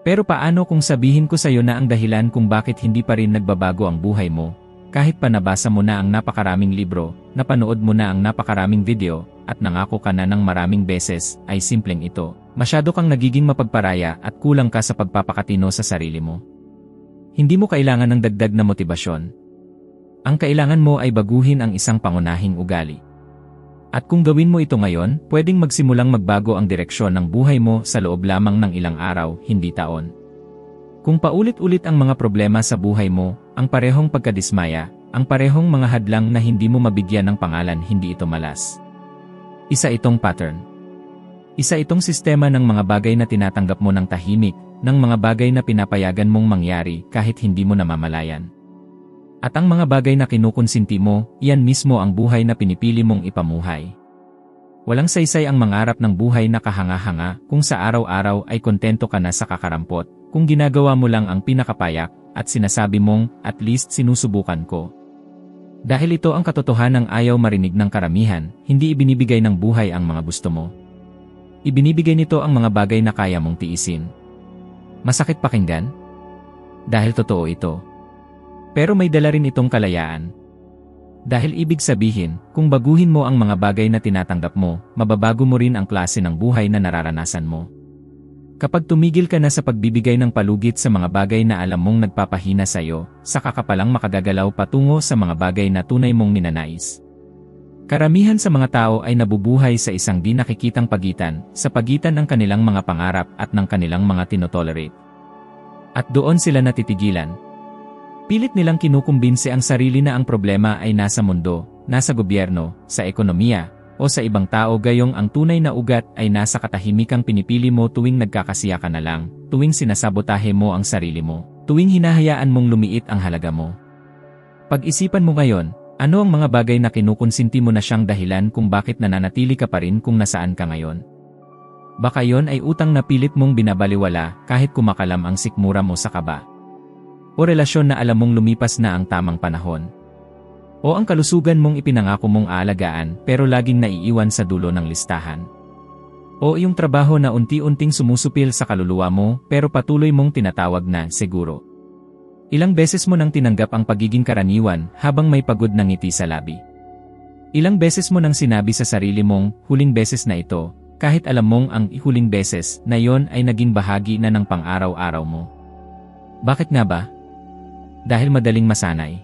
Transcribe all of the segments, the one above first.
Pero paano kung sabihin ko sa'yo na ang dahilan kung bakit hindi pa rin nagbabago ang buhay mo, kahit pa nabasa mo na ang napakaraming libro, napanood mo na ang napakaraming video, at nangako ka na ng maraming beses, ay simpleng ito. Masyado kang nagiging mapagparaya at kulang ka sa pagpapakatino sa sarili mo. Hindi mo kailangan ng dagdag na motibasyon. Ang kailangan mo ay baguhin ang isang pangunahing ugali. At kung gawin mo ito ngayon, pwedeng magsimulang magbago ang direksyon ng buhay mo sa loob lamang ng ilang araw, hindi taon. Kung paulit-ulit ang mga problema sa buhay mo, ang parehong pagkadismaya, ang parehong mga hadlang na hindi mo mabigyan ng pangalan, hindi ito malas. Isa itong pattern. Isa itong sistema ng mga bagay na tinatanggap mo ng tahimik, ng mga bagay na pinapayagan mong mangyari kahit hindi mo namamalayan. At ang mga bagay na kinukonsinti mo, iyan mismo ang buhay na pinipili mong ipamuhay. Walang saysay ang mangarap ng buhay na kahanga-hanga kung sa araw-araw ay kontento ka na sa kakarampot, kung ginagawa mo lang ang pinakapayak at sinasabi mong, at least sinusubukan ko. Dahil ito ang katotohanang ayaw marinig ng karamihan, hindi ibinibigay ng buhay ang mga gusto mo. Ibinibigay nito ang mga bagay na kaya mong tiisin. Masakit pakinggan? Dahil totoo ito. Pero may dala rin itong kalayaan. Dahil ibig sabihin, kung baguhin mo ang mga bagay na tinatanggap mo, mababago mo rin ang klase ng buhay na nararanasan mo. Kapag tumigil ka na sa pagbibigay ng palugit sa mga bagay na alam mong nagpapahina sa iyo, saka ka palang makagagalaw patungo sa mga bagay na tunay mong ninanais. Karamihan sa mga tao ay nabubuhay sa isang di nakikitang pagitan, sa pagitan ng kanilang mga pangarap at ng kanilang mga tinotolerate. At doon sila natitigilan. Pilit nilang kinukumbinse ang sarili na ang problema ay nasa mundo, nasa gobyerno, sa ekonomiya, o sa ibang tao, gayong ang tunay na ugat ay nasa katahimikang pinipili mo tuwing nagkakasiya ka na lang, tuwing sinasabotahe mo ang sarili mo, tuwing hinahayaan mong lumiit ang halaga mo. Pag-isipan mo ngayon, ano ang mga bagay na kinukonsinti mo na siyang dahilan kung bakit nananatili ka pa rin kung nasaan ka ngayon? Baka yon ay utang na pilit mong binabaliwala kahit kumakalam ang sikmura mo sa kaba. O relasyon na alam mong lumipas na ang tamang panahon. O ang kalusugan mong ipinangako mong aalagaan pero laging naiiwan sa dulo ng listahan. O yung trabaho na unti-unting sumusupil sa kaluluwa mo pero patuloy mong tinatawag na siguro. Ilang beses mo nang tinanggap ang pagiging karaniwan habang may pagod na ngiti sa labi. Ilang beses mo nang sinabi sa sarili mong huling beses na ito, kahit alam mong ang huling beses na yon ay naging bahagi na ng pang-araw-araw mo. Bakit nga ba? Dahil madaling masanay.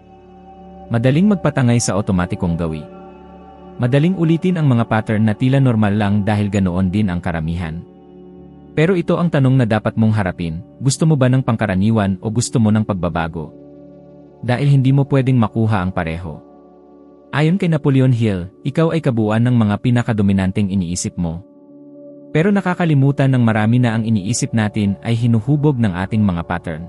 Madaling magpatangay sa otomatikong gawi. Madaling ulitin ang mga pattern na tila normal lang dahil ganoon din ang karamihan. Pero ito ang tanong na dapat mong harapin, gusto mo ba ng pangkaraniwan o gusto mo ng pagbabago? Dahil hindi mo pwedeng makuha ang pareho. Ayon kay Napoleon Hill, ikaw ay kabuuan ng mga pinakadominanteng iniisip mo. Pero nakakalimutan ng marami na ang iniisip natin ay hinuhubog ng ating mga pattern.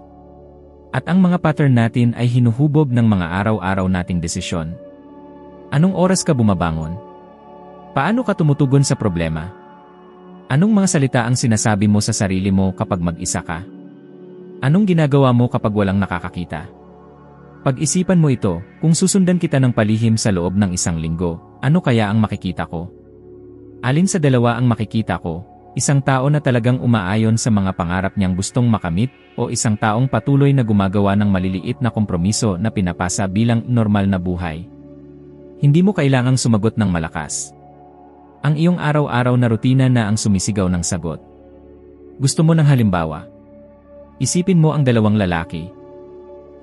At ang mga pattern natin ay hinuhubog ng mga araw-araw nating desisyon. Anong oras ka bumabangon? Paano ka tumutugon sa problema? Anong mga salita ang sinasabi mo sa sarili mo kapag mag-isa ka? Anong ginagawa mo kapag walang nakakakita? Pag-isipan mo ito, kung susundan kita ng palihim sa loob ng isang linggo, ano kaya ang makikita ko? Alin sa dalawa ang makikita ko? Isang tao na talagang umaayon sa mga pangarap niyang gustong makamit, o isang taong patuloy na gumagawa ng maliliit na kompromiso na pinapasa bilang normal na buhay? Hindi mo kailangang sumagot ng malakas. Ang iyong araw-araw na rutina na ang sumisigaw ng sagot. Gusto mo ng halimbawa? Isipin mo ang dalawang lalaki.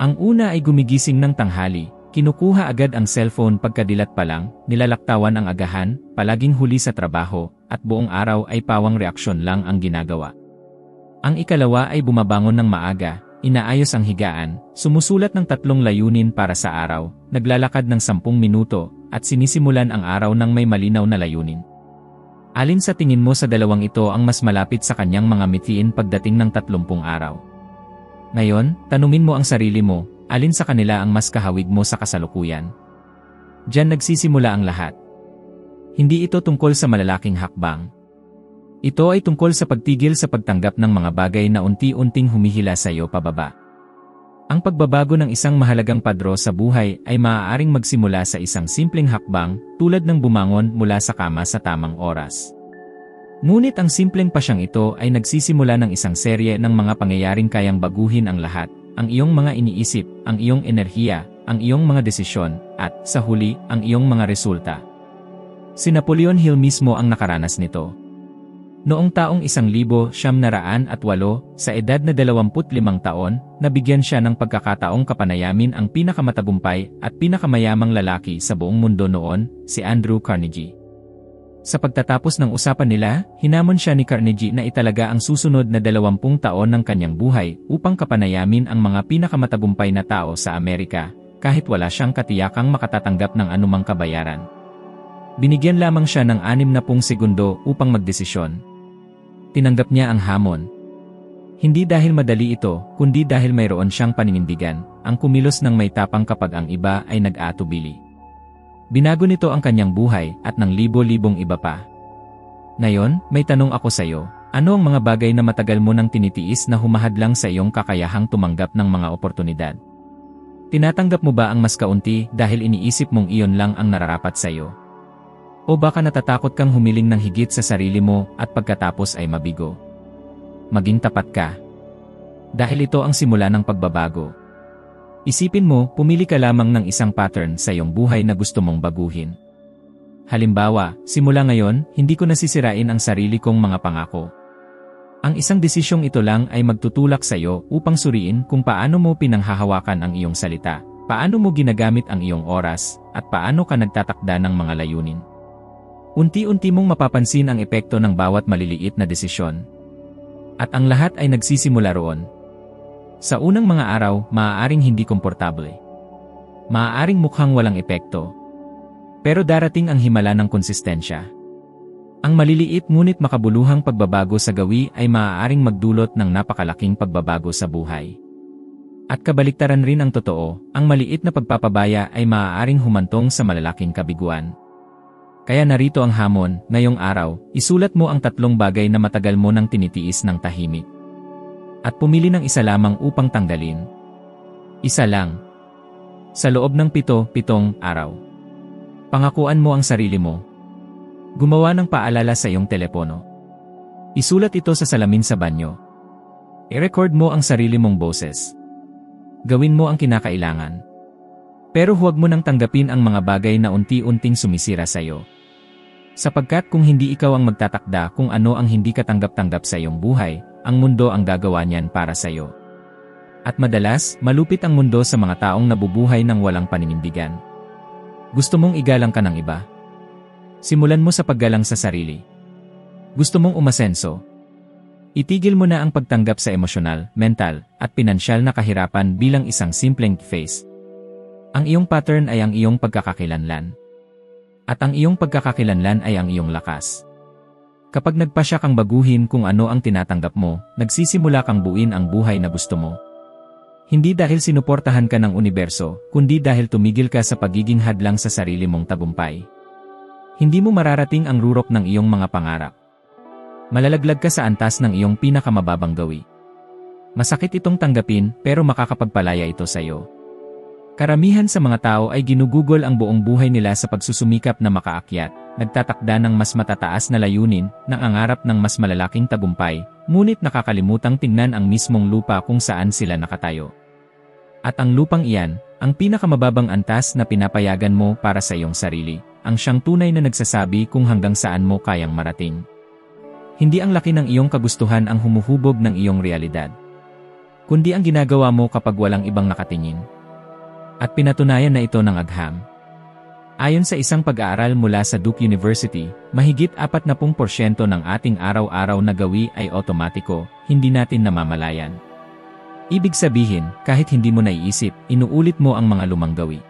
Ang una ay gumigising ng tanghali, kinukuha agad ang cellphone pagkadilat pa lang, nilalaktawan ang agahan, palaging huli sa trabaho, at buong araw ay pawang reaksyon lang ang ginagawa. Ang ikalawa ay bumabangon ng maaga, inaayos ang higaan, sumusulat ng 3 layunin para sa araw, naglalakad ng 10 minuto, at sinisimulan ang araw ng may malinaw na layunin. Alin sa tingin mo sa dalawang ito ang mas malapit sa kanyang mga mithiin pagdating ng 30 araw? Ngayon, tanungin mo ang sarili mo, alin sa kanila ang mas kahawig mo sa kasalukuyan? Diyan nagsisimula ang lahat. Hindi ito tungkol sa malalaking hakbang. Ito ay tungkol sa pagtigil sa pagtanggap ng mga bagay na unti-unting humihila sa iyo pababa. Ang pagbabago ng isang mahalagang padro sa buhay ay maaaring magsimula sa isang simpleng hakbang tulad ng bumangon mula sa kama sa tamang oras. Ngunit ang simpleng pasyang ito ay nagsisimula ng isang serye ng mga pangyayaring kayang baguhin ang lahat, ang iyong mga iniisip, ang iyong enerhiya, ang iyong mga desisyon, at, sa huli, ang iyong mga resulta. Si Napoleon Hill mismo ang nakaranas nito. Noong taong 1908, sa edad na 25 taon, nabigyan siya ng pagkakataong kapanayamin ang pinakamatagumpay at pinakamayamang lalaki sa buong mundo noon, si Andrew Carnegie. Sa pagtatapos ng usapan nila, hinamon siya ni Carnegie na italaga ang susunod na 20 taon ng kanyang buhay upang kapanayamin ang mga pinakamatagumpay na tao sa Amerika, kahit wala siyang katiyakang makatatanggap ng anumang kabayaran. Binigyan lamang siya ng 60 segundo upang magdesisyon. Tinanggap niya ang hamon. Hindi dahil madali ito, kundi dahil mayroon siyang paninindigan, ang kumilos ng may tapang kapag ang iba ay nag-aatubili. Binago nito ang kanyang buhay at ng libo-libong iba pa. Ngayon, may tanong ako sa iyo, ano ang mga bagay na matagal mo nang tinitiis na humahadlang sa iyong kakayahang tumanggap ng mga oportunidad? Tinatanggap mo ba ang mas kaunti dahil iniisip mong iyon lang ang nararapat sa iyo? O baka natatakot kang humiling ng higit sa sarili mo at pagkatapos ay mabigo? Maging tapat ka. Dahil ito ang simula ng pagbabago. Isipin mo, pumili ka lamang ng isang pattern sa iyong buhay na gusto mong baguhin. Halimbawa, simula ngayon, hindi ko nasisirain ang sarili kong mga pangako. Ang isang desisyong ito lang ay magtutulak sa iyo upang suriin kung paano mo pinanghahawakan ang iyong salita, paano mo ginagamit ang iyong oras, at paano ka nagtatakda ng mga layunin. Unti-unti mong mapapansin ang epekto ng bawat maliliit na desisyon. At ang lahat ay nagsisimula roon. Sa unang mga araw, maaaring hindi komportable. Maaaring mukhang walang epekto. Pero darating ang himala ng konsistensya. Ang maliliit ngunit makabuluhang pagbabago sa gawi ay maaaring magdulot ng napakalaking pagbabago sa buhay. At kabaliktaran rin ang totoo, ang maliit na pagpapabaya ay maaaring humantong sa malalaking kabiguan. Kaya narito ang hamon, ngayong araw, isulat mo ang 3 bagay na matagal mo nang tinitiis ng tahimik. At pumili ng isa lamang upang tanggalin. Isa lang. Sa loob ng 7 araw. Pangakuan mo ang sarili mo. Gumawa ng paalala sa iyong telepono. Isulat ito sa salamin sa banyo. I-record mo ang sarili mong boses. Gawin mo ang kinakailangan. Pero huwag mo nang tanggapin ang mga bagay na unti-unting sumisira sa iyo. Sapagkat kung hindi ikaw ang magtatakda kung ano ang hindi katanggap-tanggap sa iyong buhay, ang mundo ang gagawa niyan para sa iyo. At madalas, malupit ang mundo sa mga taong nabubuhay ng walang paninindigan. Gusto mong igalang ka ng iba? Simulan mo sa paggalang sa sarili. Gusto mong umasenso? Itigil mo na ang pagtanggap sa emosyonal, mental, at pinansyal na kahirapan bilang isang simpleng phase. Ang iyong pattern ay ang iyong pagkakakilanlan. At ang iyong pagkakakilanlan ay ang iyong lakas. Kapag nagpasya kang baguhin kung ano ang tinatanggap mo, nagsisimula kang buuin ang buhay na gusto mo. Hindi dahil sinuportahan ka ng universo, kundi dahil tumigil ka sa pagiging hadlang sa sarili mong tagumpay. Hindi mo mararating ang rurok ng iyong mga pangarap. Malalaglag ka sa antas ng iyong pinakamababang gawi. Masakit itong tanggapin, pero makakapagpalaya ito sa iyo. Karamihan sa mga tao ay ginugugol ang buong buhay nila sa pagsusumikap na makaakyat, nagtatakda ng mas matataas na layunin, nangangarap ng mas malalaking tagumpay, ngunit nakakalimutang tingnan ang mismong lupa kung saan sila nakatayo. At ang lupang iyan, ang pinakamababang antas na pinapayagan mo para sa iyong sarili, ang siyang tunay na nagsasabi kung hanggang saan mo kayang marating. Hindi ang laki ng iyong kagustuhan ang humuhubog ng iyong realidad, kundi ang ginagawa mo kapag walang ibang nakatingin. At pinatunayan na ito ng agham. Ayon sa isang pag-aaral mula sa Duke University, mahigit 40% ng ating araw-araw na gawi ay otomatiko, hindi natin namamalayan. Ibig sabihin, kahit hindi mo naiisip, inuulit mo ang mga lumang gawi.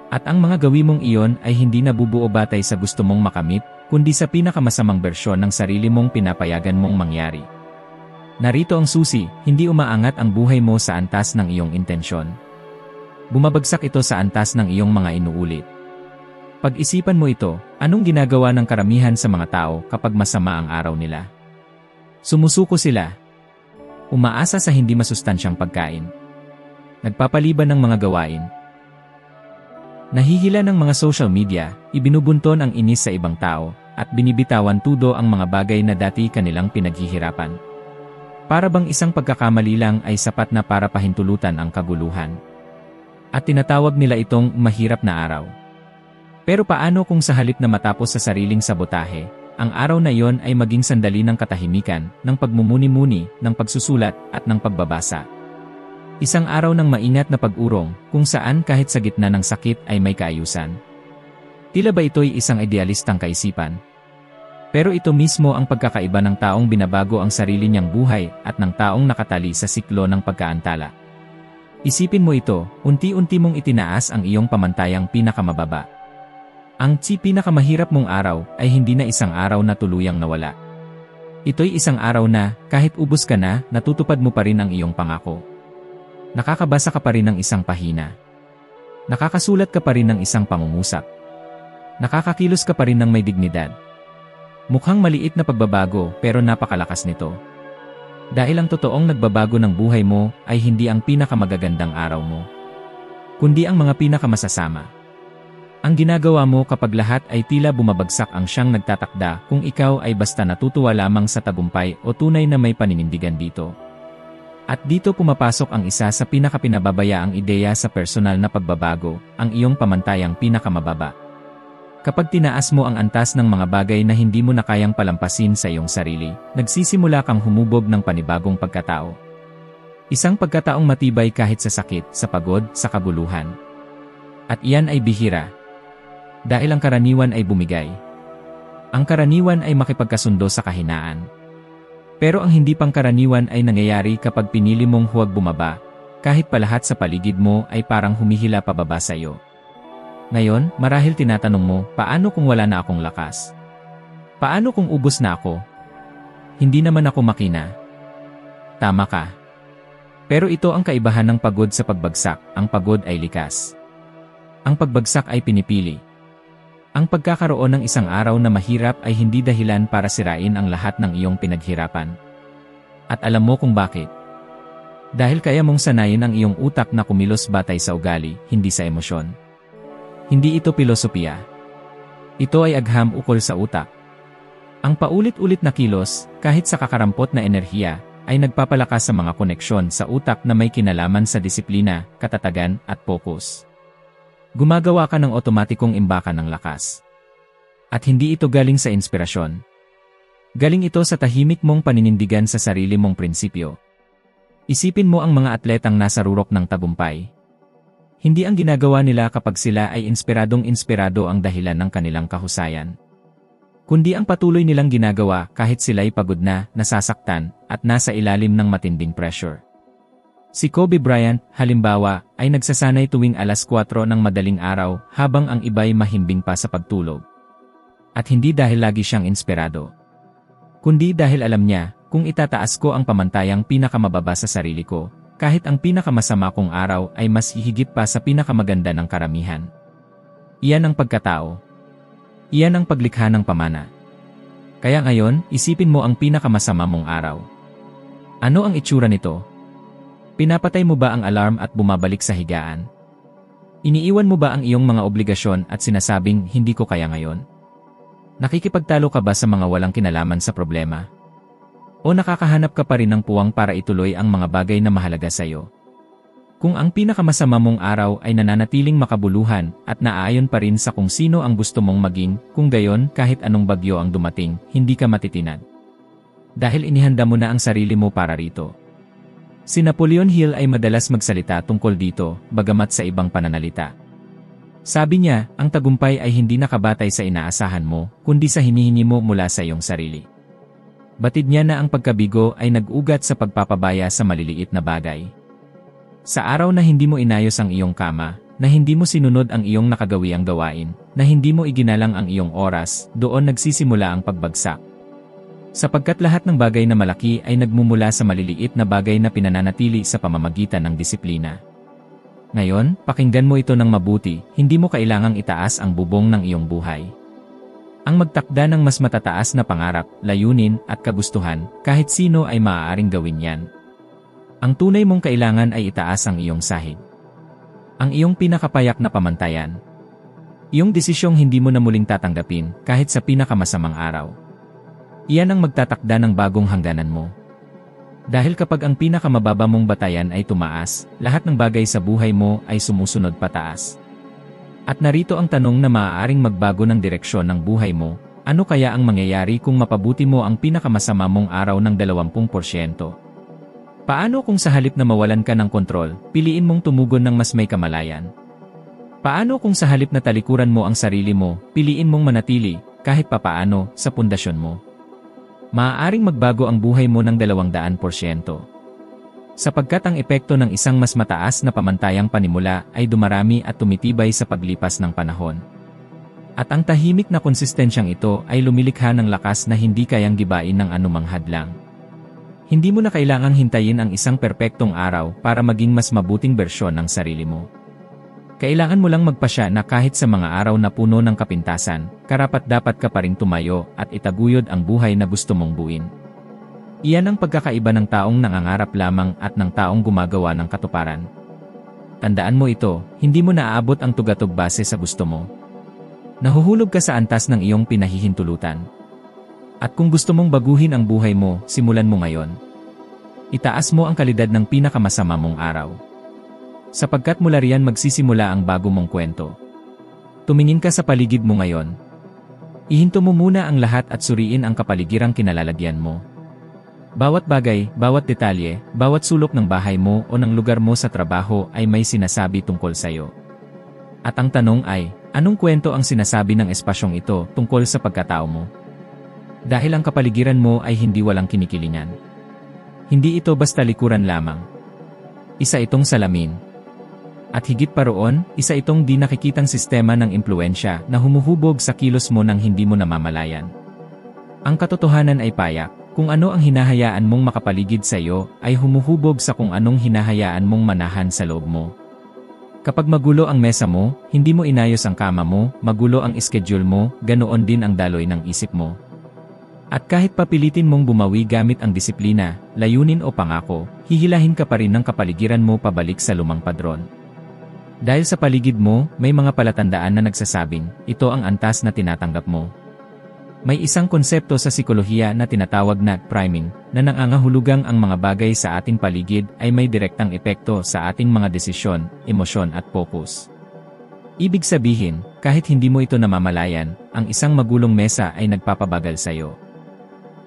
At ang mga gawi mong iyon ay hindi nabubuo batay sa gusto mong makamit, kundi sa pinakamasamang bersyon ng sarili mong pinapayagan mong mangyari. Narito ang susi, hindi umaangat ang buhay mo sa antas ng iyong intensyon. Bumabagsak ito sa antas ng iyong mga inuulit. Pag-isipan mo ito, anong ginagawa ng karamihan sa mga tao kapag masama ang araw nila? Sumusuko sila. Umaasa sa hindi masustansyang pagkain. Nagpapaliban ng mga gawain. Nahihila ng mga social media, ibinubunton ang inis sa ibang tao, at binibitawan tudo ang mga bagay na dati kanilang pinaghihirapan. Para bang isang pagkakamali lang ay sapat na para pahintulutan ang kaguluhan. At tinatawag nila itong mahirap na araw. Pero paano kung sa halip na matapos sa sariling sabotahe, ang araw na iyon ay maging sandali ng katahimikan, ng pagmumuni-muni, ng pagsusulat, at ng pagbabasa? Isang araw ng maingat na pag-urong, kung saan kahit sa gitna ng sakit ay may kaayusan. Tila ba ito'y isang idealistang kaisipan? Pero ito mismo ang pagkakaiba ng taong binabago ang sarili niyang buhay at ng taong nakatali sa siklo ng pagkaantala. Isipin mo ito, unti-unti mong itinaas ang iyong pamantayang pinakamababa. Ang pinakamahirap mong araw ay hindi na isang araw na tuluyang nawala. Ito'y isang araw na, kahit ubos ka na, natutupad mo pa rin ang iyong pangako. Nakakabasa ka pa rin ng isang pahina. Nakakasulat ka pa rin ng isang pangungusap. Nakakakilos ka pa rin ng may dignidad. Mukhang maliit na pagbabago pero napakalakas nito. Dahil ang totoong nagbabago ng buhay mo ay hindi ang pinakamagagandang araw mo, kundi ang mga pinakamasasama. Ang ginagawa mo kapag lahat ay tila bumabagsak ang siyang nagtatakda kung ikaw ay basta natutuwa lamang sa tagumpay o tunay na may paninindigan dito. At dito pumapasok ang isa sa pinakapinababayaang ideya sa personal na pagbabago, ang iyong pamantayang pinakamababa. Kapag tinaas mo ang antas ng mga bagay na hindi mo na kayang palampasin sa iyong sarili, nagsisimula kang humubog ng panibagong pagkatao. Isang pagkataong matibay kahit sa sakit, sa pagod, sa kaguluhan. At iyan ay bihira. Dahil ang karaniwan ay bumigay. Ang karaniwan ay makipagkasundo sa kahinaan. Pero ang hindi pangkaraniwan ay nangyayari kapag pinili mong huwag bumaba, kahit pa lahat sa paligid mo ay parang humihila pababa sa iyo. Ngayon, marahil tinatanong mo, paano kung wala na akong lakas? Paano kung ubos na ako? Hindi naman ako makina. Tama ka. Pero ito ang kaibahan ng pagod sa pagbagsak, ang pagod ay likas. Ang pagbagsak ay pinipili. Ang pagkakaroon ng isang araw na mahirap ay hindi dahilan para sirain ang lahat ng iyong pinaghirapan. At alam mo kung bakit? Dahil kaya mong sanayin ang iyong utak na kumilos batay sa ugali, hindi sa emosyon. Hindi ito pilosopiya. Ito ay agham ukol sa utak. Ang paulit-ulit na kilos, kahit sa kakarampot na enerhiya, ay nagpapalakas sa mga koneksyon sa utak na may kinalaman sa disiplina, katatagan, at focus. Gumagawa ka ng otomatikong imbakan ng lakas. At hindi ito galing sa inspirasyon. Galing ito sa tahimik mong paninindigan sa sarili mong prinsipyo. Isipin mo ang mga atletang nasa rurok ng tagumpay. Hindi ang ginagawa nila kapag sila ay inspiradong-inspirado ang dahilan ng kanilang kahusayan. Kundi ang patuloy nilang ginagawa kahit sila'y pagod na, nasasaktan, at nasa ilalim ng matinding pressure. Si Kobe Bryant, halimbawa, ay nagsasanay tuwing alas 4 ng madaling araw habang ang iba'y mahimbing pa sa pagtulog. At hindi dahil lagi siyang inspirado. Kundi dahil alam niya, kung itataas ko ang pamantayang pinakamababa sa sarili ko, kahit ang pinakamasama kong araw ay mas hihigit pa sa pinakamaganda ng karamihan. Iyan ang pagkatao. Iyan ang paglikha ng pamana. Kaya ngayon, isipin mo ang pinakamasama mong araw. Ano ang itsura nito? Pinapatay mo ba ang alarm at bumabalik sa higaan? Iniiwan mo ba ang iyong mga obligasyon at sinasabing hindi ko kaya ngayon? Nakikipagtalo ka ba sa mga walang kinalaman sa problema? O nakakahanap ka pa rin ng puwang para ituloy ang mga bagay na mahalaga sa iyo? Kung ang pinakamasama mong araw ay nananatiling makabuluhan at naaayon pa rin sa kung sino ang gusto mong maging, kung gayon kahit anong bagyo ang dumating, hindi ka matitinag. Dahil inihanda mo na ang sarili mo para rito. Si Napoleon Hill ay madalas magsalita tungkol dito, bagamat sa ibang pananalita. Sabi niya, ang tagumpay ay hindi nakabatay sa inaasahan mo, kundi sa hinihingi mo mula sa iyong sarili. Batid niya na ang pagkabigo ay nag-ugat sa pagpapabaya sa maliliit na bagay. Sa araw na hindi mo inayos ang iyong kama, na hindi mo sinunod ang iyong nakagawiang gawain, na hindi mo iginalang ang iyong oras, doon nagsisimula ang pagbagsak. Sapagkat lahat ng bagay na malaki ay nagmumula sa maliliit na bagay na pinananatili sa pamamagitan ng disiplina. Ngayon, pakinggan mo ito ng mabuti, hindi mo kailangang itaas ang bubong ng iyong buhay. Ang magtakda ng mas matataas na pangarap, layunin, at kagustuhan, kahit sino ay maaaring gawin yan. Ang tunay mong kailangan ay itaas ang iyong sahig. Ang iyong pinakapayak na pamantayan. Iyong desisyong hindi mo na muling tatanggapin kahit sa pinakamasamang araw. Iyan ang magtatakda ng bagong hangganan mo. Dahil kapag ang pinakamababa mong batayan ay tumaas, lahat ng bagay sa buhay mo ay sumusunod pataas. At narito ang tanong na maaaring magbago ng direksyon ng buhay mo, ano kaya ang mangyayari kung mapabuti mo ang pinakamasama mong araw ng 20%? Paano kung sa halip na mawalan ka ng kontrol, piliin mong tumugon ng mas may kamalayan? Paano kung sa halip na talikuran mo ang sarili mo, piliin mong manatili, kahit papaano, sa pundasyon mo? Maaaring magbago ang buhay mo ng 200%. Sapagkat ang epekto ng isang mas mataas na pamantayang panimula ay dumarami at tumitibay sa paglipas ng panahon. At ang tahimik na konsistensyang ito ay lumilikha ng lakas na hindi kayang gibain ng anumang hadlang. Hindi mo na kailangang hintayin ang isang perpektong araw para maging mas mabuting bersyon ng sarili mo. Kailangan mo lang magpasya na kahit sa mga araw na puno ng kapintasan, karapat-dapat ka pa ring tumayo at itaguyod ang buhay na gusto mong buuin. Iyan ang pagkakaiba ng taong nangangarap lamang at ng taong gumagawa ng katuparan. Tandaan mo ito, hindi mo naaabot ang tugatog base sa gusto mo. Nahuhulog ka sa antas ng iyong pinahihintulutan. At kung gusto mong baguhin ang buhay mo, simulan mo ngayon. Itaas mo ang kalidad ng pinakamasama mong araw. Sapagkat mula riyan magsisimula ang bago mong kwento. Tumingin ka sa paligid mo ngayon. Ihinto mo muna ang lahat at suriin ang kapaligirang kinalalagyan mo. Bawat bagay, bawat detalye, bawat sulok ng bahay mo o ng lugar mo sa trabaho ay may sinasabi tungkol sa iyo. At ang tanong ay, anong kwento ang sinasabi ng espasyong ito tungkol sa pagkatao mo? Dahil ang kapaligiran mo ay hindi walang kinikilingan. Hindi ito basta likuran lamang. Isa itong salamin. At higit pa roon, isa itong di nakikitang sistema ng impluensya na humuhubog sa kilos mo nang hindi mo namamalayan. Ang katotohanan ay payak, kung ano ang hinahayaan mong makapaligid sa iyo, ay humuhubog sa kung anong hinahayaan mong manahan sa loob mo. Kapag magulo ang mesa mo, hindi mo inayos ang kama mo, magulo ang schedule mo, ganoon din ang daloy ng isip mo. At kahit papilitin mong bumawi gamit ang disiplina, layunin o pangako, hihilahin ka pa rin ng kapaligiran mo pabalik sa lumang padron. Dahil sa paligid mo, may mga palatandaan na nagsasabing, ito ang antas na tinatanggap mo. May isang konsepto sa psikolohiya na tinatawag na priming, na nangangahulugang ang mga bagay sa ating paligid ay may direktang epekto sa ating mga desisyon, emosyon at focus. Ibig sabihin, kahit hindi mo ito namamalayan, ang isang magulong mesa ay nagpapabagal sa iyo.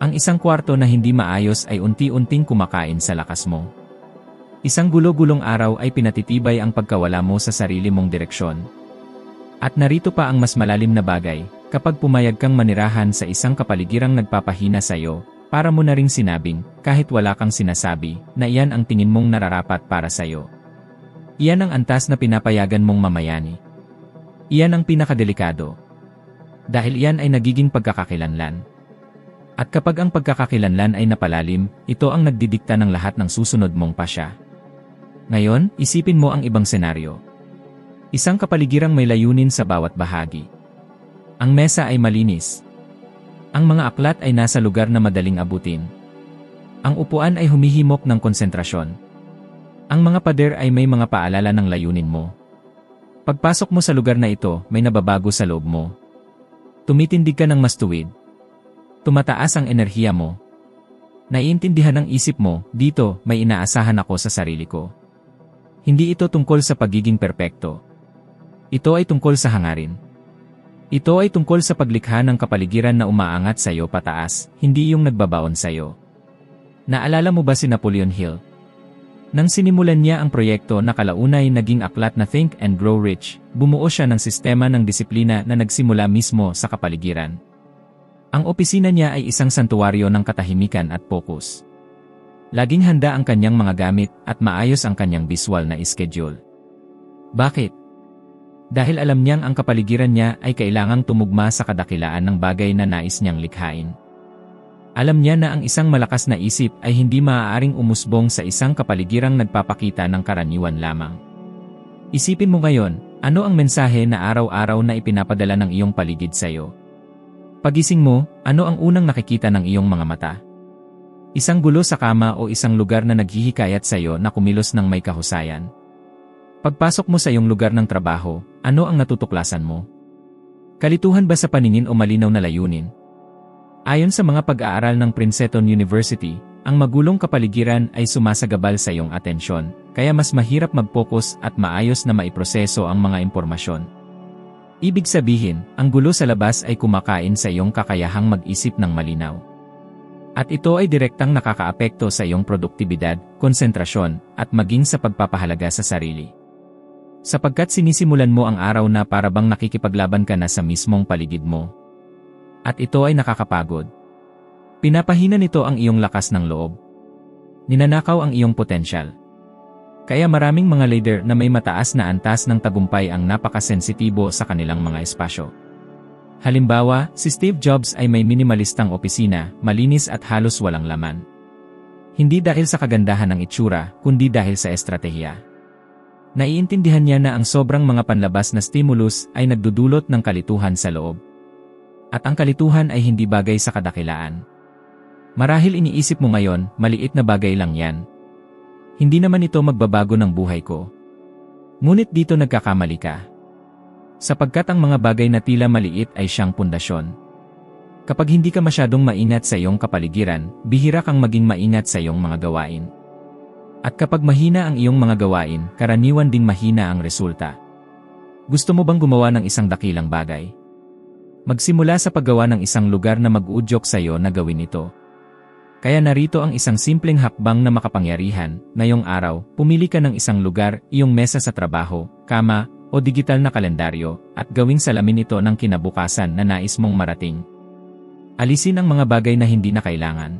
Ang isang kwarto na hindi maayos ay unti-unting kumakain sa lakas mo. Isang gulo-gulong araw ay pinatitibay ang pagkawala mo sa sarili mong direksyon. At narito pa ang mas malalim na bagay, kapag pumayag kang manirahan sa isang kapaligirang nagpapahina sa iyo, para mo na ring sinabing, kahit wala kang sinasabi, na iyan ang tingin mong nararapat para sa iyo. Iyan ang antas na pinapayagan mong mamayani. Iyan ang pinakadelikado. Dahil iyan ay nagiging pagkakakilanlan. At kapag ang pagkakakilanlan ay napalalim, ito ang nagdidikta ng lahat ng susunod mong pasya. Ngayon, isipin mo ang ibang senaryo. Isang kapaligirang may layunin sa bawat bahagi. Ang mesa ay malinis. Ang mga aklat ay nasa lugar na madaling abutin. Ang upuan ay humihimok ng konsentrasyon. Ang mga pader ay may mga paalala ng layunin mo. Pagpasok mo sa lugar na ito, may nababago sa loob mo. Tumitindig ka ng mas tuwid. Tumataas ang enerhiya mo. Naiintindihan ng isip mo, dito, may inaasahan ako sa sarili ko. Hindi ito tungkol sa pagiging perpekto. Ito ay tungkol sa hangarin. Ito ay tungkol sa paglikha ng kapaligiran na umaangat sa iyo pataas, hindi yung nagbabaon sa iyo. Naalala mo ba si Napoleon Hill? Nang sinimulan niya ang proyekto na kalaunay naging aklat na Think and Grow Rich, bumuo siya ng sistema ng disiplina na nagsimula mismo sa kapaligiran. Ang opisina niya ay isang santuwaryo ng katahimikan at focus. Laging handa ang kanyang mga gamit at maayos ang kanyang visual na schedule. Bakit? Dahil alam niyang ang kapaligiran niya ay kailangang tumugma sa kadakilaan ng bagay na nais niyang likhain. Alam niya na ang isang malakas na isip ay hindi maaaring umusbong sa isang kapaligiran nagpapakita ng karaniwan lamang. Isipin mo ngayon, ano ang mensahe na araw-araw na ipinapadala ng iyong paligid sa iyo? Pagising mo, ano ang unang nakikita ng iyong mga mata? Isang gulo sa kama o isang lugar na naghihikayat sa iyo na kumilos ng may kahusayan? Pagpasok mo sa iyong lugar ng trabaho, ano ang natutuklasan mo? Kalituhan ba sa paningin o malinaw na layunin? Ayon sa mga pag-aaral ng Princeton University, ang magulong kapaligiran ay sumasagabal sa iyong atensyon, kaya mas mahirap mag-focus at maayos na maiproseso ang mga impormasyon. Ibig sabihin, ang gulo sa labas ay kumakain sa iyong kakayahang mag-isip ng malinaw. At ito ay direktang nakakaapekto sa iyong produktibidad, konsentrasyon, at maging sa pagpapahalaga sa sarili. Sapagkat sinisimulan mo ang araw na para bang nakikipaglaban ka na sa mismong paligid mo. At ito ay nakakapagod. Pinapahina nito ang iyong lakas ng loob. Ninanakaw ang iyong potensyal. Kaya maraming mga leader na may mataas na antas ng tagumpay ang napakasensitibo sa kanilang mga espasyo. Halimbawa, si Steve Jobs ay may minimalistang opisina, malinis at halos walang laman. Hindi dahil sa kagandahan ng itsura, kundi dahil sa estratehiya. Naiintindihan niya na ang sobrang mga panlabas na stimulus ay nagdudulot ng kalituhan sa loob. At ang kalituhan ay hindi bagay sa kadakilaan. Marahil iniisip mo ngayon, maliit na bagay lang yan. Hindi naman ito magbabago ng buhay ko. Ngunit dito nagkakamali ka. Sapagkat ang mga bagay na tila maliit ay siyang pundasyon. Kapag hindi ka masyadong maingat sa iyong kapaligiran, bihira kang maging maingat sa iyong mga gawain. At kapag mahina ang iyong mga gawain, karaniwan ding mahina ang resulta. Gusto mo bang gumawa ng isang dakilang bagay? Magsimula sa paggawa ng isang lugar na mag-uudyok sa iyo na gawin ito. Kaya narito ang isang simpleng hakbang na makapangyarihan. Ngayong araw, pumili ka ng isang lugar, iyong mesa sa trabaho, kama, o digital na kalendaryo, at gawing salamin ito ng kinabukasan na nais mong marating. Alisin ang mga bagay na hindi na kailangan.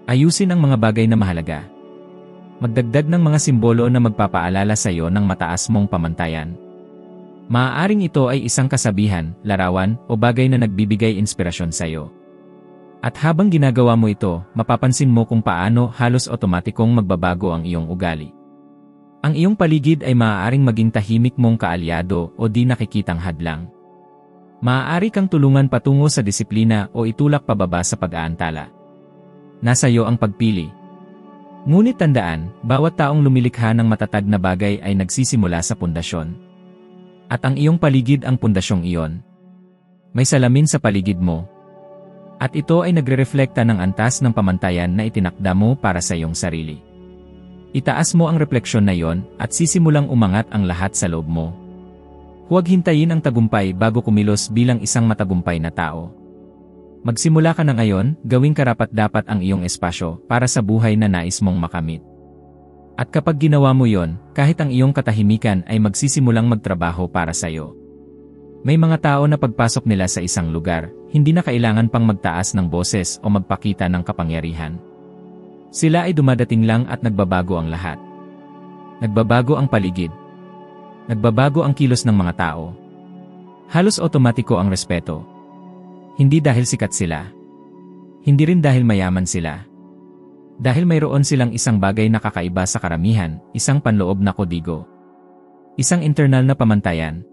Ayusin ang mga bagay na mahalaga. Magdagdag ng mga simbolo na magpapaalala sa iyo ng mataas mong pamantayan. Maaaring ito ay isang kasabihan, larawan, o bagay na nagbibigay inspirasyon sa iyo. At habang ginagawa mo ito, mapapansin mo kung paano halos otomatikong magbabago ang iyong ugali. Ang iyong paligid ay maaaring maging tahimik mong kaalyado o di nakikitang hadlang. Maaari kang tulungan patungo sa disiplina o itulak pababa sa pag-aantala. Nasa iyo ang pagpili. Ngunit tandaan, bawat taong lumilikha ng matatag na bagay ay nagsisimula sa pundasyon. At ang iyong paligid ang pundasyong iyon. May salamin sa paligid mo. At ito ay nagre-reflekta ng antas ng pamantayan na itinakda mo para sa iyong sarili. Itaas mo ang refleksyon na iyon at sisimulang umangat ang lahat sa loob mo. Huwag hintayin ang tagumpay bago kumilos bilang isang matagumpay na tao. Magsimula ka na ngayon, gawing karapat-dapat ang iyong espasyo para sa buhay na nais mong makamit. At kapag ginawa mo yon, kahit ang iyong katahimikan ay magsisimulang magtrabaho para sa iyo. May mga tao na pagpasok nila sa isang lugar, hindi na kailangan pang magtaas ng boses o magpakita ng kapangyarihan. Sila ay dumadating lang at nagbabago ang lahat. Nagbabago ang paligid. Nagbabago ang kilos ng mga tao. Halos otomatiko ang respeto. Hindi dahil sikat sila. Hindi rin dahil mayaman sila. Dahil mayroon silang isang bagay na kakaiba sa karamihan, isang panloob na kodigo. Isang internal na pamantayan.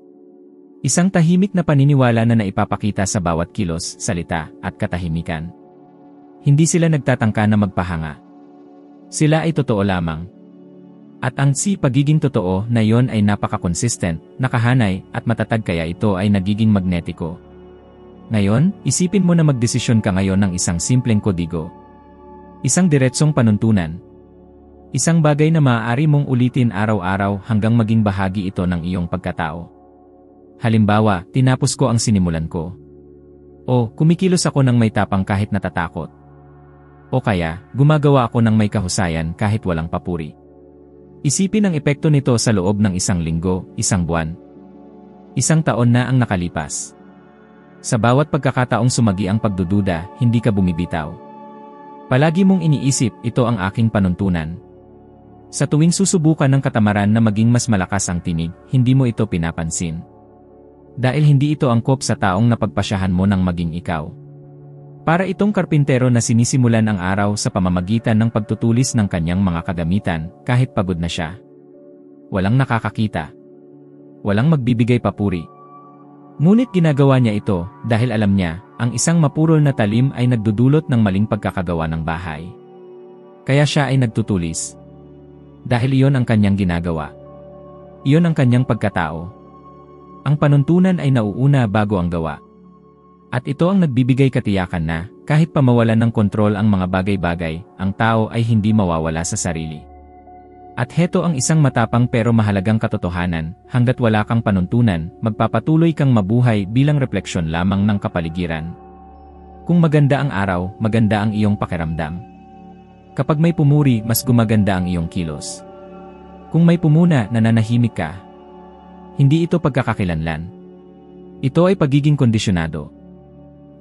Isang tahimik na paniniwala na naipapakita sa bawat kilos, salita, at katahimikan. Hindi sila nagtatangka na magpahanga. Sila ay totoo lamang. At ang pagiging totoo na yon ay napaka-consistent, nakahanay, at matatag kaya ito ay nagiging magnetiko. Ngayon, isipin mo na magdesisyon ka ngayon ng isang simpleng kodigo. Isang diretsong panuntunan. Isang bagay na maaari mong ulitin araw-araw hanggang maging bahagi ito ng iyong pagkatao. Halimbawa, tinapos ko ang sinimulan ko. O, kumikilos ako ng may tapang kahit natatakot. O kaya, gumagawa ako ng may kahusayan kahit walang papuri. Isipin ang epekto nito sa loob ng isang linggo, isang buwan. Isang taon na ang nakalipas. Sa bawat pagkakataong sumagi ang pagdududa, hindi ka bumibitaw. Palagi mong iniisip, ito ang aking panuntunan. Sa tuwing susubukan ng katamaran na maging mas malakas ang tinig, hindi mo ito pinapansin. Dahil hindi ito angkop sa taong napagpasyahan mo ng maging ikaw. Para itong karpintero na sinisimulan ang araw sa pamamagitan ng pagtutulis ng kanyang mga kagamitan, kahit pagod na siya. Walang nakakakita. Walang magbibigay papuri. Ngunit ginagawa niya ito dahil alam niya, ang isang mapurol na talim ay nagdudulot ng maling pagkakagawa ng bahay. Kaya siya ay nagtutulis. Dahil iyon ang kanyang ginagawa. Iyon ang kanyang pagkatao. Ang panuntunan ay nauuna bago ang gawa. At ito ang nagbibigay katiyakan na, kahit pa mawalan ng kontrol ang mga bagay-bagay, ang tao ay hindi mawawala sa sarili. At heto ang isang matapang pero mahalagang katotohanan, hanggat wala kang panuntunan, magpapatuloy kang mabuhay bilang refleksyon lamang ng kapaligiran. Kung maganda ang araw, maganda ang iyong pakiramdam. Kapag may pumuri, mas gumaganda ang iyong kilos. Kung may pumuna, nananahimik ka. Hindi ito pagkakakilanlan. Ito ay pagiging kondisyonado.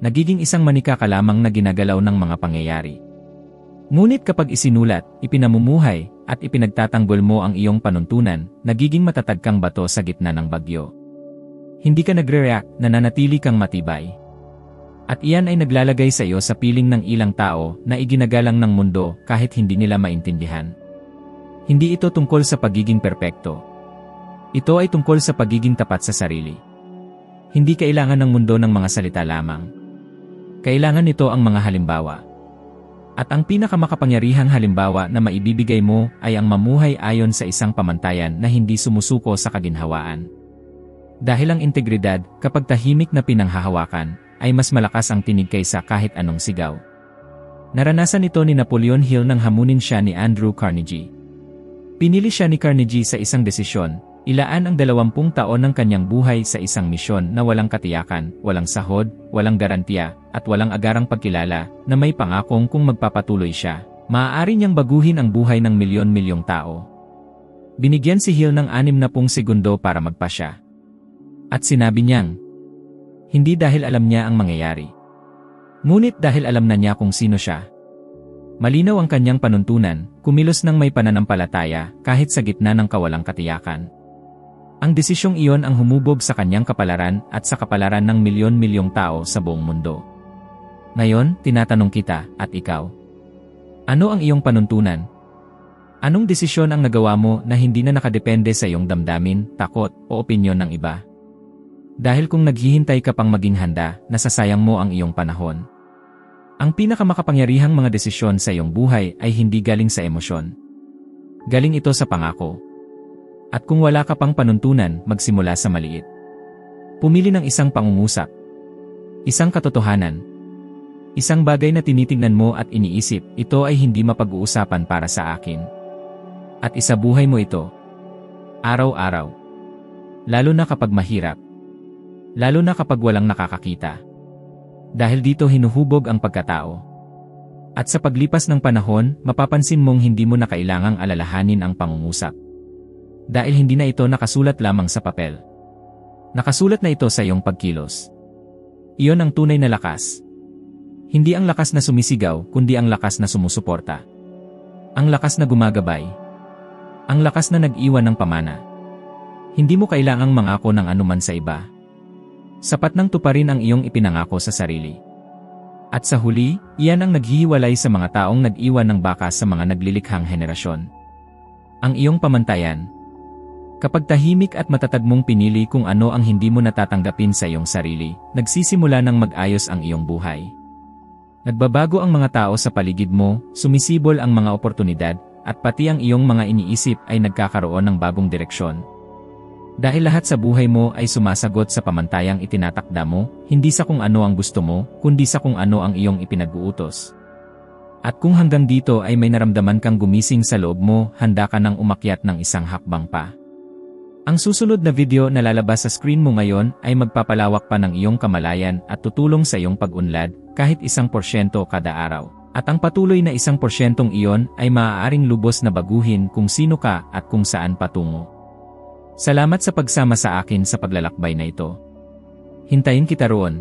Nagiging isang manika ka lamang na ginagalaw ng mga pangyayari. Ngunit kapag isinulat, ipinamumuhay, at ipinagtatanggol mo ang iyong panuntunan, nagiging matatag kang bato sa gitna ng bagyo. Hindi ka nagre-react, nananatili kang matibay. At iyan ay naglalagay sa iyo sa piling ng ilang tao na iginagalang ng mundo kahit hindi nila maintindihan. Hindi ito tungkol sa pagiging perpekto. Ito ay tungkol sa pagiging tapat sa sarili. Hindi kailangan ng mundo ng mga salita lamang. Kailangan nito ang mga halimbawa. At ang pinakamakapangyarihang halimbawa na maibibigay mo ay ang mamuhay ayon sa isang pamantayan na hindi sumusuko sa kaginhawaan. Dahil ang integridad, kapag tahimik na pinanghahawakan, ay mas malakas ang tinig kaysa kahit anong sigaw. Naranasan ito ni Napoleon Hill nang hamunin siya ni Andrew Carnegie. Pinili siya ni Carnegie sa isang desisyon. Ilaan ang 20 taon ng kanyang buhay sa isang misyon na walang katiyakan, walang sahod, walang garantiya, at walang agarang pagkilala, na may pangakong kung magpapatuloy siya, maaari niyang baguhin ang buhay ng milyon-milyong tao. Binigyan si Hill ng 60 segundo para magpasya. At sinabi niyang, hindi dahil alam niya ang mangyayari. Ngunit dahil alam na niya kung sino siya. Malinaw ang kanyang panuntunan, kumilos ng may pananampalataya kahit sa gitna ng kawalang katiyakan. Ang desisyong iyon ang humubog sa kanyang kapalaran at sa kapalaran ng milyon-milyong tao sa buong mundo. Ngayon, tinatanong kita, at ikaw? Ano ang iyong panuntunan? Anong desisyon ang nagawa mo na hindi na nakadepende sa iyong damdamin, takot, o opinyon ng iba? Dahil kung naghihintay ka pang maging handa, nasasayang mo ang iyong panahon. Ang pinakamakapangyarihang mga desisyon sa iyong buhay ay hindi galing sa emosyon. Galing ito sa pangako. At kung wala ka pang panuntunan, magsimula sa maliit. Pumili ng isang pangungusap. Isang katotohanan. Isang bagay na tinitingnan mo at iniisip, ito ay hindi mapag-uusapan para sa akin. At isabuhay mo ito. Araw-araw. Lalo na kapag mahirap. Lalo na kapag walang nakakakita. Dahil dito hinuhubog ang pagkatao. At sa paglipas ng panahon, mapapansin mong hindi mo na kailangang alalahanin ang pangungusap. Dahil hindi na ito nakasulat lamang sa papel. Nakasulat na ito sa iyong pagkilos. Iyon ang tunay na lakas. Hindi ang lakas na sumisigaw, kundi ang lakas na sumusuporta. Ang lakas na gumagabay. Ang lakas na nag-iwan ng pamana. Hindi mo kailangang mangako ng anuman sa iba. Sapat nang tuparin ang iyong ipinangako sa sarili. At sa huli, iyan ang naghihiwalay sa mga taong nag-iwan ng bakas sa mga naglilikhang henerasyon. Ang iyong pamantayan. Kapag tahimik at matatag mong pinili kung ano ang hindi mo natatanggapin sa iyong sarili, nagsisimula ng mag-ayos ang iyong buhay. Nagbabago ang mga tao sa paligid mo, sumisibol ang mga oportunidad, at pati ang iyong mga iniisip ay nagkakaroon ng bagong direksyon. Dahil lahat sa buhay mo ay sumasagot sa pamantayang itinatakda mo, hindi sa kung ano ang gusto mo, kundi sa kung ano ang iyong ipinag-uutos. At kung hanggang dito ay may naramdaman kang gumising sa loob mo, handa ka nang umakyat ng isang hakbang pa. Ang susunod na video na lalabas sa screen mo ngayon ay magpapalawak pa ng iyong kamalayan at tutulong sa iyong pag-unlad kahit 1% kada araw. At ang patuloy na 1% iyon ay maaaring lubos na baguhin kung sino ka at kung saan patungo. Salamat sa pagsama sa akin sa paglalakbay na ito. Hintayin kita roon.